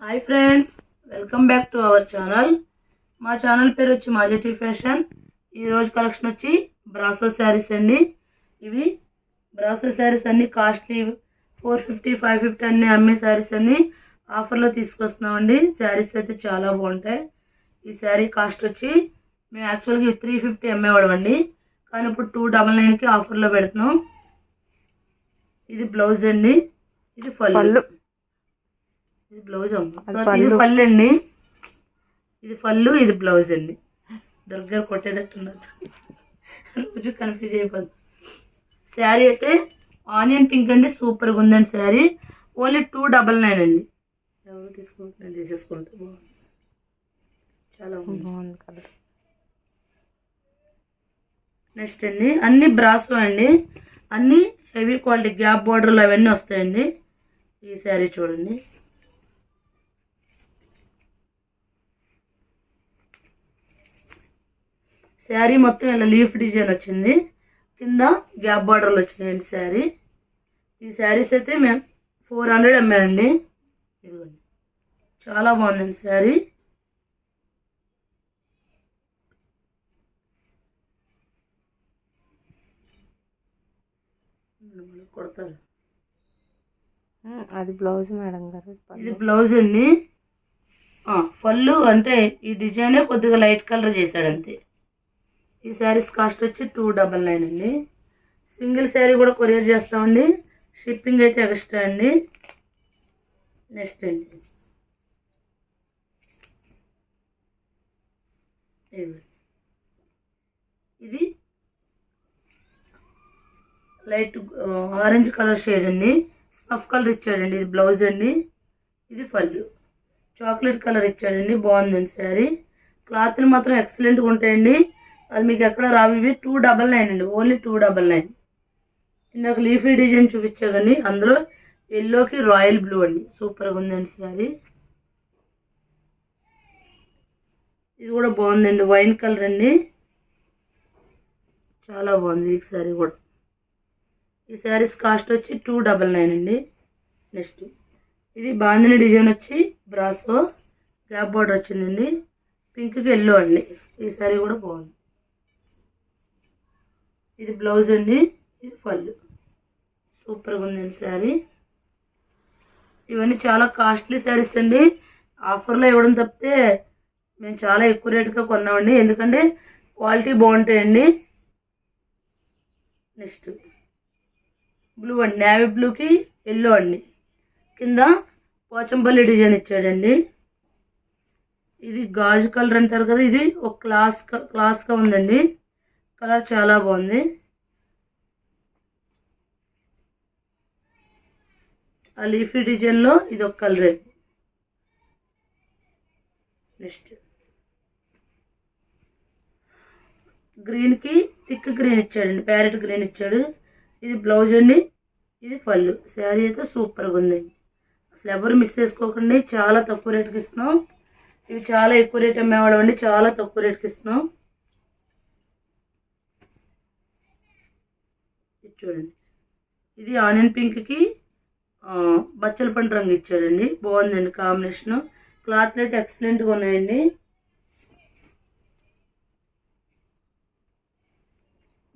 Hi friends, welcome back to our channel. మా channel పేరు వచ్చి మాజెటీ ఫ్యాషన్. ఈరోజు కలెక్షన్ వచ్చి బ్రాసో శారీస్ అండి. ఇవి బ్రాసో శారీస్ అన్ని కాస్ట్లీ 450 550 అన్ని అమ్మే శారీస్ అన్ని ఆఫర్లో తీసుకొస్తున్నామండి. శారీస్ అయితే చాలా బాగుంటాయి. ఈ శారీ కాస్ట్ వచ్చి మేము యాక్చువల్గా 350 అమ్మేవాళ్ళం అండి, కానీ ఇప్పుడు 299కి ఆఫర్లో పెడుతున్నాం. ఇది బ్లౌజ్ అండి, ఇది పళ్ళు. ఇది బ్లౌజ్ అమ్మ, ఇది పళ్ళు అండి, ఇది పళ్ళు, ఇది బ్లౌజ్ అండి. దగ్గర కొట్టేటట్టున్నారు, రోజు కన్ఫ్యూజ్ అయిపోతుంది. శారీ అయితే ఆనియన్ పింక్ అండి, సూపర్గా ఉందండి శారీ. ఓన్లీ 299 అండి. ఎవరు తీసుకుంటున్నారు తీసేసుకుంటే బాగుంది, చాలా బాగుంది కలర్. నెక్స్ట్ అండి అన్ని బ్రాసో అండి, అన్ని హెవీ క్వాలిటీ గ్యాప్ బార్డర్లు అవన్నీ వస్తాయండి. ఈ శారీ చూడండి, శారీ మొత్తం ఇలా లీఫ్ డిజైన్ వచ్చింది, కింద గ్యాప్ బార్డర్లు వచ్చినాయండి శారీ. ఈ శారీస్ అయితే మేము 400 అమ్మానండి. ఇదిగోండి, చాలా బాగుందండి శారీ. కొడతారు, అది బ్లౌజ్ మేడం గారు. ఇది బ్లౌజ్ అండి. పళ్ళు అంటే ఈ డిజైనే కొద్దిగా లైట్ కలర్ చేశాడు అంతే. ఈ శారీస్ కాస్ట్ వచ్చి 299 అండి. సింగిల్ శారీ కూడా కొరియర్ చేస్తామండి, షిప్పింగ్ అయితే ఎక్స్ట్రా అండి. నెక్స్ట్ అండి ఇది లైట్ ఆరెంజ్ కలర్ షేడ్ అండి, స్నఫ్ కలర్ ఇచ్చాడండి. ఇది బ్లౌజ్ అండి, ఇది పళ్ళు. చాక్లెట్ కలర్ ఇచ్చాడండి, బాగుందండి శారీ. క్లాత్లు మాత్రం ఎక్సలెంట్గా ఉంటాయండి. అది మీకు ఎక్కడ రావు. ఇవి 299 అండి, ఓన్లీ 299. ఇందాక లీఫీ డిజైన్ చూపించా కానీ అందులో ఎల్లోకి రాయల్ బ్లూ అండి, సూపర్గా ఉందండి శారీ. ఇది కూడా బాగుందండి, వైన్ కలర్ అండి, చాలా బాగుంది ఈ శారీ కూడా. ఈ శారీస్ కాస్ట్ వచ్చి 299 అండి. నెక్స్ట్ ఇది బాందిని డిజైన్ వచ్చి బ్రాసో గ్యాప్ బార్డర్ వచ్చిందండి, పింక్కి ఎల్లో అండి. ఈ శారీ కూడా బాగుంది. ఇది బ్లౌజ్ అండి, ఇది పళ్ళు, సూపర్గా ఉందండి శారీ. ఇవన్నీ చాలా కాస్ట్లీ శారీస్ అండి, ఆఫర్లో ఇవ్వడం తప్పితే మేము చాలా ఎక్కువ రేటుగా కొన్నామండి, ఎందుకంటే క్వాలిటీ బాగుంటాయండి. నెక్స్ట్ బ్లూ అండి, నేవీ బ్లూకి ఎల్లో అండి, కింద పోచంపల్లి డిజైన్ ఇచ్చాడండి. ఇది గాజు కలర్ అంటారు కదా, ఇది ఒక క్లాస్గా ఉందండి, కలర్ చాలా బాగుంది. ఆ లీఫీ డిజైన్లో ఇది ఒక కలర్ అండి. నెక్స్ట్ గ్రీన్కి థిక్ గ్రీన్ ఇచ్చాడండి, ప్యారెట్ గ్రీన్ ఇచ్చాడు. ఇది బ్లౌజ్ అండి, ఇది పళ్ళు. శారీ అయితే సూపర్గా ఉందండి, అసలు ఎవరు మిస్ చేసుకోకండి. చాలా తక్కువ రేటుకి ఇస్తున్నాం. ఇవి చాలా ఎక్కువ రేట్ అమ్మేవాళ్ళం అండి, చాలా తక్కువ రేటుకి ఇస్తున్నాం. ఇది చూడండి, ఇది ఆనియన్ పింక్కి బచ్చల పండు రంగు ఇచ్చాడండి, బాగుందండి కాంబినేషను. క్లాత్లు అయితే ఎక్సలెంట్గా ఉన్నాయండి.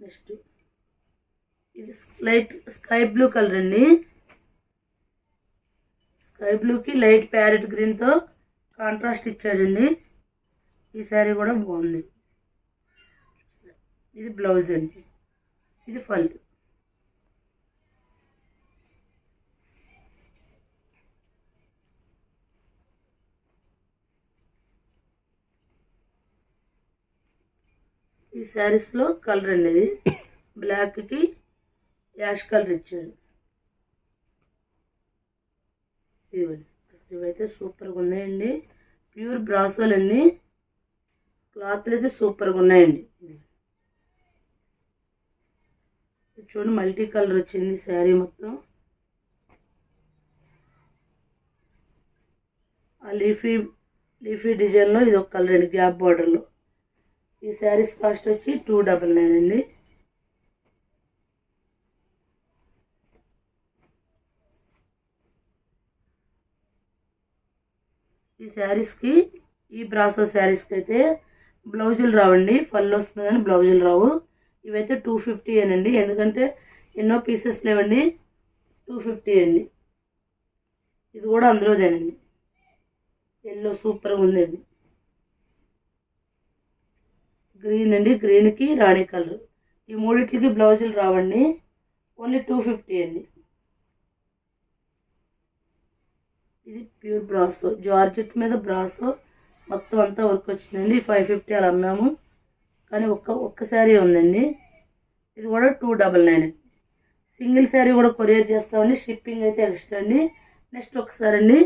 నెక్స్ట్ ఇది లైట్ స్కై బ్లూ కలర్ అండి, స్కై బ్లూకి లైట్ ప్యారెట్ గ్రీన్తో కాంట్రాస్ట్ ఇచ్చాడండి. ఈ శారీ కూడా బాగుంది. ఇది బ్లౌజ్ అండి, ఇది పళ్ళు. ఈ శారీస్లో కలర్ అండి, ఇది బ్లాక్కి యాష్ కలర్ ఇచ్చాడు. ఇవ్వండి, ఇవైతే సూపర్గా ఉన్నాయండి, ప్యూర్ బ్రాసోలు అండి. క్లాత్లు అయితే సూపర్గా ఉన్నాయండి. చూడండి, మల్టీ కలర్ వచ్చింది శారీ మొత్తం. ఆ లీఫీ డిజైన్లో ఇది ఒక కలర్ అండి, గ్యాప్ బార్డర్లో. ఈ శారీస్ కాస్ట్ వచ్చి 299 అండి. ఈ శారీస్కి, ఈ బ్రాసో శారీస్కి అయితే బ్లౌజులు రావండి, పళ్ళు వస్తుంది కానీ బ్లౌజులు రావు. ఇవైతే 250 అండి, ఎందుకంటే ఎన్నో పీసెస్ లేవండి. 250 అండి. ఇది కూడా అందులోదేనండి. ఎల్లో సూపర్గా ఉందండి. గ్రీన్ అండి, గ్రీన్కి రాణి కలర్. ఈ మూడింటికి బ్లౌజులు రావండి, ఓన్లీ 250 అండి. ఇది ప్యూర్ బ్రాసో, జార్జెట్ మీద బ్రాసో మొత్తం అంతా వర్క్ వచ్చిందండి. 550 అలా అమ్మాము, కానీ ఒక్క శారీ ఉందండి. ఇది కూడా 299 అండి. సింగిల్ శారీ కూడా కొరియర్ చేస్తామండి, షిప్పింగ్ అయితే ఎక్స్ట్రా అండి. నెక్స్ట్ ఒకసారి అండి,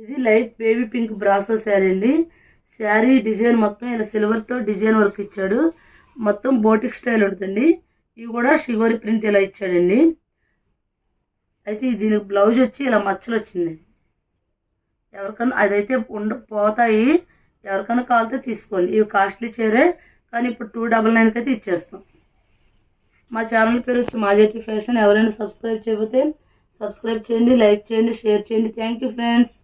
ఇది light baby pink brasso sari అండి. శారీ డిజైన్ మొత్తం ఇలా సిల్వర్తో డిజైన్ వర్క్ ఇచ్చాడు, మొత్తం బోటిక్ స్టైల్ ఉంటుందండి. ఇవి కూడా షిగోరి ప్రింట్ ఇలా ఇచ్చాడండి. అయితే దీనికి బ్లౌజ్ వచ్చి ఇలా మచ్చలు వచ్చింది. ఎవరికన్నా అదైతే పోతాయి, ఎవరికైనా కావాలితే తీసుకోండి. ఇవి కాస్ట్లీ చీరే, కానీ ఇప్పుడు 299కి అయితే ఇచ్చేస్తాం. మా ఛానల్ పేరు వచ్చి మాజెటి ఫ్యాషన్. ఎవరైనా సబ్స్క్రైబ్ చేయకపోతే సబ్స్క్రైబ్ చేయండి, లైక్ చేయండి, షేర్ చేయండి. Thank you friends.